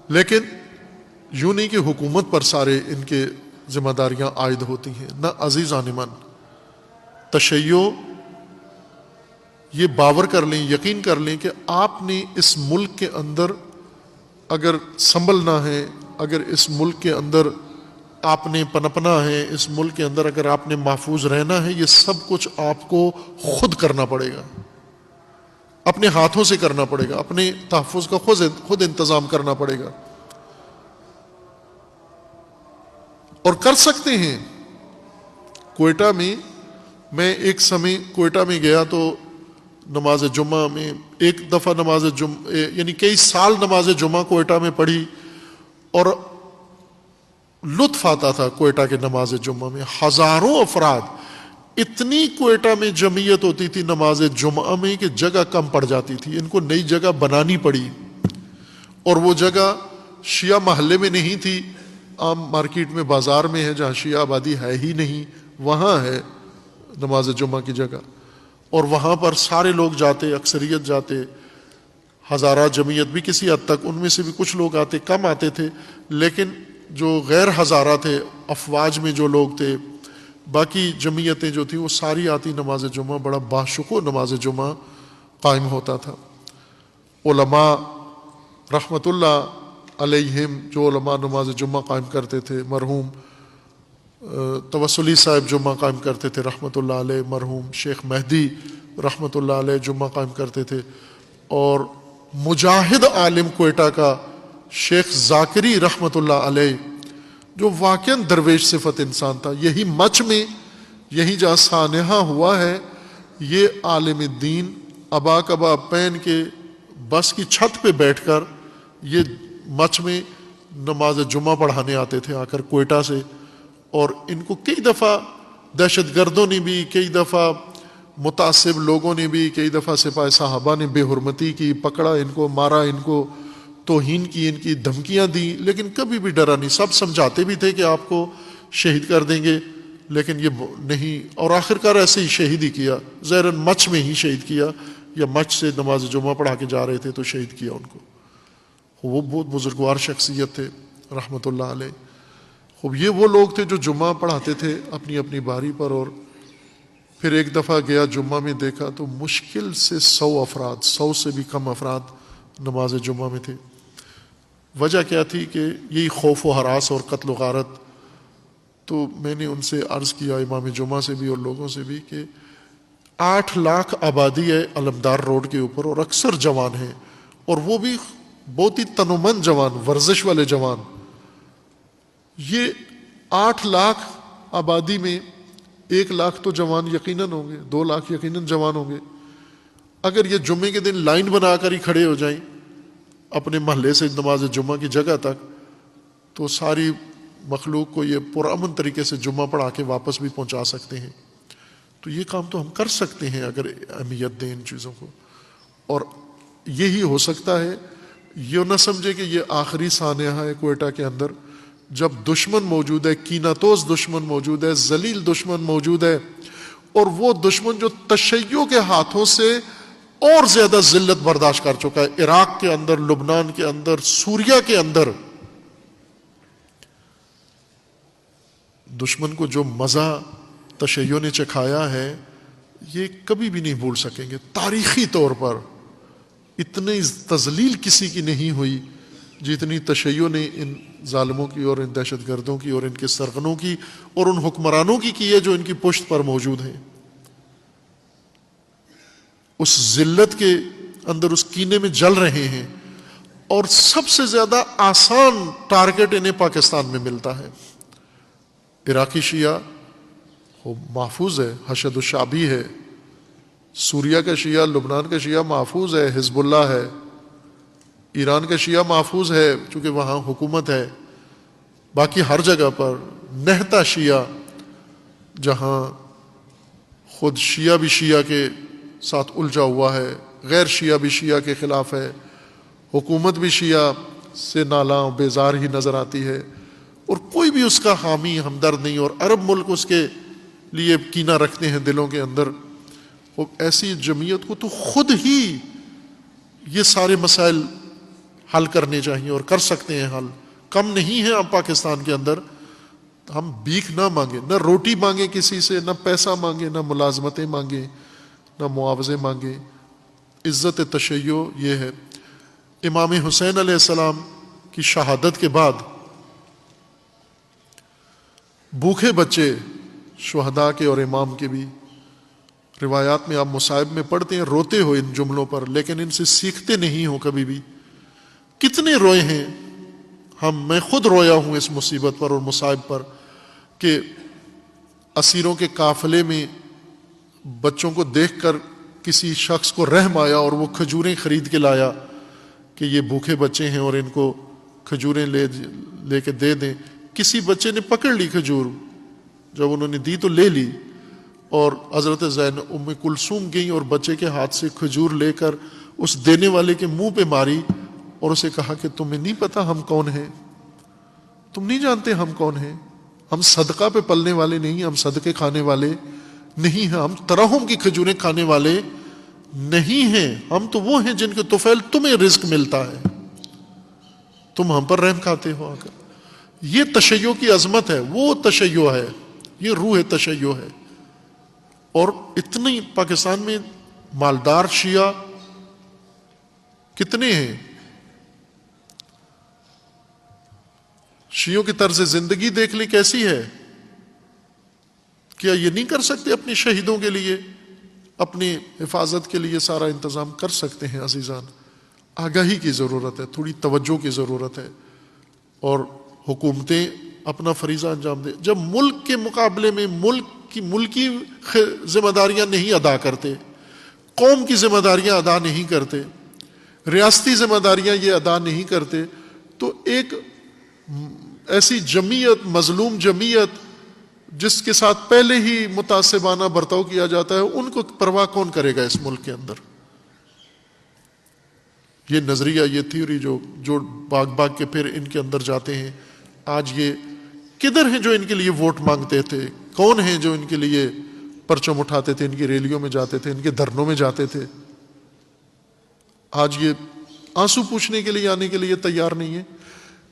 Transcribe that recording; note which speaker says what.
Speaker 1: لیکن یوں نہیں کہ حکومت پر سارے ان کے ذمہ داریاں عائد ہوتی ہیں، نہ عزیزان من، تشیع یہ باور کر لیں، یقین کر لیں کہ آپ نے اس ملک کے اندر اگر سنبھلنا ہے، اگر اس ملک کے اندر آپ نے پنپنا ہے، اس ملک کے اندر اگر آپ نے محفوظ رہنا ہے، یہ سب کچھ آپ کو خود کرنا پڑے گا، اپنے ہاتھوں سے کرنا پڑے گا، اپنے تحفظ کا خود انتظام کرنا پڑے گا، اور کر سکتے ہیں۔ کوئٹہ میں ایک سمے کوئٹہ میں گیا تو نماز جمعہ میں ایک دفعہ نماز جمعہ یعنی کئی سال نماز جمعہ کوئٹہ میں پڑھی، اور لطف آتا تھا کوئٹہ کے نماز جمعہ میں، ہزاروں افراد، اتنی کوئٹہ میں جمعیت ہوتی تھی نماز جمعہ میں کہ جگہ کم پڑ جاتی تھی، ان کو نئی جگہ بنانی پڑی، اور وہ جگہ شیعہ محلے میں نہیں تھی، عام مارکیٹ میں بازار میں ہے جہاں شیعہ آبادی ہے ہی نہیں، وہاں ہے نماز جمعہ کی جگہ، اور وہاں پر سارے لوگ جاتے، اکثریت جاتے، ہزارہ جمعیت بھی کسی حد تک، ان میں سے بھی کچھ لوگ آتے، کم آتے تھے، لیکن جو غیر ہزارہ تھے، افواج میں جو لوگ تھے، باقی جمعیتیں جو تھیں وہ ساری آتی نماز جمعہ، بڑا باشکوہ نماز جمعہ قائم ہوتا تھا۔ علماء رحمت اللہ علیہم جو علماء نماز جمعہ قائم کرتے تھے، مرحوم توسلی صاحب جمعہ قائم کرتے تھے رحمت اللہ علیہ، مرحوم شیخ مہدی رحمت اللہ علیہ جمعہ قائم کرتے تھے، اور مجاہد عالم کوئٹہ کا شیخ ذاکری رحمت اللہ علیہ جو واقعاً درویش صفت انسان تھا، یہی مچ میں، یہی جہاں سانحہ ہوا ہے، یہ عالم دین ابا کبا پہن کے بس کی چھت پہ بیٹھ کر یہ مچ میں نماز جمعہ پڑھانے آتے تھے آ کر کوئٹہ سے، اور ان کو کئی دفعہ دہشت گردوں نے بھی، کئی دفعہ متعصب لوگوں نے بھی، کئی دفعہ سپاہ صحابہ نے بے حرمتی کی، پکڑا ان کو، مارا ان کو، توہین کی، ان کی دھمکیاں دیں، لیکن کبھی بھی ڈرا نہیں، سب سمجھاتے بھی تھے کہ آپ کو شہید کر دیں گے، لیکن یہ نہیں، اور آخرکار ایسے ہی شہید ہی کیا، ظاہراً مچ میں ہی شہید کیا، یا مچ سے نماز جمعہ پڑھا کے جا رہے تھے تو شہید کیا ان کو۔ وہ بہت بزرگوار شخصیت تھے رحمت اللہ علیہ۔ خوب یہ وہ لوگ تھے جو جمعہ پڑھاتے تھے اپنی اپنی باری پر، اور پھر ایک دفعہ گیا جمعہ میں دیکھا تو مشکل سے 100 افراد، 100 سے بھی کم افراد نماز جمعہ میں تھے۔ وجہ کیا تھی کہ یہی خوف و ہراس اور قتل و غارت۔ تو میں نے ان سے عرض کیا، امام جمعہ سے بھی اور لوگوں سے بھی، کہ 8 لاکھ آبادی ہے علمدار روڈ کے اوپر، اور اکثر جوان ہیں، اور وہ بھی بہت ہی تنومند جوان، ورزش والے جوان۔ یہ 8 لاکھ آبادی میں 1 لاکھ تو جوان یقیناً ہوں گے، 2 لاکھ یقیناً جوان ہوں گے۔ اگر یہ جمعے کے دن لائن بنا کر ہی کھڑے ہو جائیں اپنے محلے سے نماز جمعہ کی جگہ تک، تو ساری مخلوق کو یہ پرامن طریقے سے جمعہ پڑھا کے واپس بھی پہنچا سکتے ہیں۔ تو یہ کام تو ہم کر سکتے ہیں اگر اہمیت دیں ان چیزوں کو، اور یہی ہو سکتا ہے۔ یہ نہ سمجھے کہ یہ آخری سانحہ ہے کوئٹہ کے اندر، جب دشمن موجود ہے، کیناتوز دشمن موجود ہے، ذلیل دشمن موجود ہے، اور وہ دشمن جو تشیع کے ہاتھوں سے اور زیادہ ذلت برداشت کر چکا ہے، عراق کے اندر، لبنان کے اندر، سوریہ کے اندر، دشمن کو جو مزہ تشیع نے چکھایا ہے یہ کبھی بھی نہیں بھول سکیں گے۔ تاریخی طور پر اتنی تذلیل کسی کی نہیں ہوئی جتنی تشیع نے ان ظالموں کی اور ان دہشت گردوں کی اور ان کے سرغنوں کی اور ان حکمرانوں کی ہے جو ان کی پشت پر موجود ہیں۔ اس ذلت کے اندر، اس کینے میں جل رہے ہیں، اور سب سے زیادہ آسان ٹارگٹ انہیں پاکستان میں ملتا ہے۔ عراقی شیعہ وہ محفوظ ہے، حشد الشعبی ہے، سوریہ کا شیعہ، لبنان کا شیعہ محفوظ ہے، حزب اللہ ہے، ایران کا شیعہ محفوظ ہے چونکہ وہاں حکومت ہے، باقی ہر جگہ پر نہتا شیعہ، جہاں خود شیعہ بھی شیعہ کے ساتھ الجھا ہوا ہے، غیر شیعہ بھی شیعہ کے خلاف ہے، حکومت بھی شیعہ سے نالاں بیزار ہی نظر آتی ہے، اور کوئی بھی اس کا حامی ہمدرد نہیں، اور عرب ملک اس کے لیے کینہ رکھتے ہیں دلوں کے اندر۔ وہ ایسی جمعیت کو تو خود ہی یہ سارے مسائل حل کرنے چاہیے اور کر سکتے ہیں حل. کم نہیں ہیں اب پاکستان کے اندر. ہم بھیک نہ مانگیں, نہ روٹی مانگیں کسی سے, نہ پیسہ مانگیں, نہ ملازمتیں مانگیں, نہ معاوضے مانگیں. عزت تشیع یہ ہے. امام حسین علیہ السلام کی شہادت کے بعد بھوکے بچے شہداء کے اور امام کے بھی, روایات میں آپ مصائب میں پڑھتے ہیں, روتے ہو ان جملوں پر, لیکن ان سے سیکھتے نہیں ہو کبھی بھی. کتنے روئے ہیں ہم, میں خود رویا ہوں اس مصیبت پر اور مصائب پر, کہ اسیروں کے قافلے میں بچوں کو دیکھ کر کسی شخص کو رحم آیا اور وہ کھجوریں خرید کے لایا کہ یہ بھوکے بچے ہیں اور ان کو کھجوریں لے کے دے دیں. کسی بچے نے پکڑ لی کھجور, جب انہوں نے دی تو لے لی, اور حضرت زینب ام کلثوم گئیں اور بچے کے ہاتھ سے کھجور لے کر اس دینے والے کے منہ پہ ماری اور اسے کہا کہ تمہیں نہیں پتا ہم کون ہیں, تم نہیں جانتے ہم کون ہیں, ہم صدقہ پہ پلنے والے نہیں, ہم صدقے کھانے والے نہیں ہیں, ہم ترحم کی کھجوریں کھانے والے نہیں ہیں, ہم تو وہ ہیں جن کے طفیل تمہیں رزق ملتا ہے, تم ہم پر رحم کھاتے ہو آ کر. یہ تشیع کی عظمت ہے, وہ تشیع ہے, یہ روح تشیع ہے. اور اتنی پاکستان میں مالدار شیعہ کتنے ہیں. شیعوں کی طرز زندگی دیکھ لی کیسی ہے. کیا یہ نہیں کر سکتے اپنے شہیدوں کے لیے, اپنی حفاظت کے لیے سارا انتظام کر سکتے ہیں. عزیزان, آگاہی کی ضرورت ہے, تھوڑی توجہ کی ضرورت ہے, اور حکومتیں اپنا فریضہ انجام دیں. جب ملک کے مقابلے میں ملکی ذمہ داریاں نہیں ادا کرتے, قوم کی ذمہ داریاں ادا نہیں کرتے, ریاستی ذمہ داریاں یہ ادا نہیں کرتے, تو ایک ایسی جمعیت, مظلوم جمعیت جس کے ساتھ پہلے ہی متعصبانہ برتاؤ کیا جاتا ہے, ان کو پرواہ کون کرے گا اس ملک کے اندر. یہ نظریہ, یہ تھیوری جو باغ کے پھر ان کے اندر جاتے ہیں, آج یہ کدھر ہیں جو ان کے لیے ووٹ مانگتے تھے, کون ہیں جو ان کے لیے پرچم اٹھاتے تھے, ان کی ریلیوں میں جاتے تھے, ان کے دھرنوں میں جاتے تھے. آج یہ آنسو پوچھنے کے لیے آنے کے لیے تیار نہیں ہے.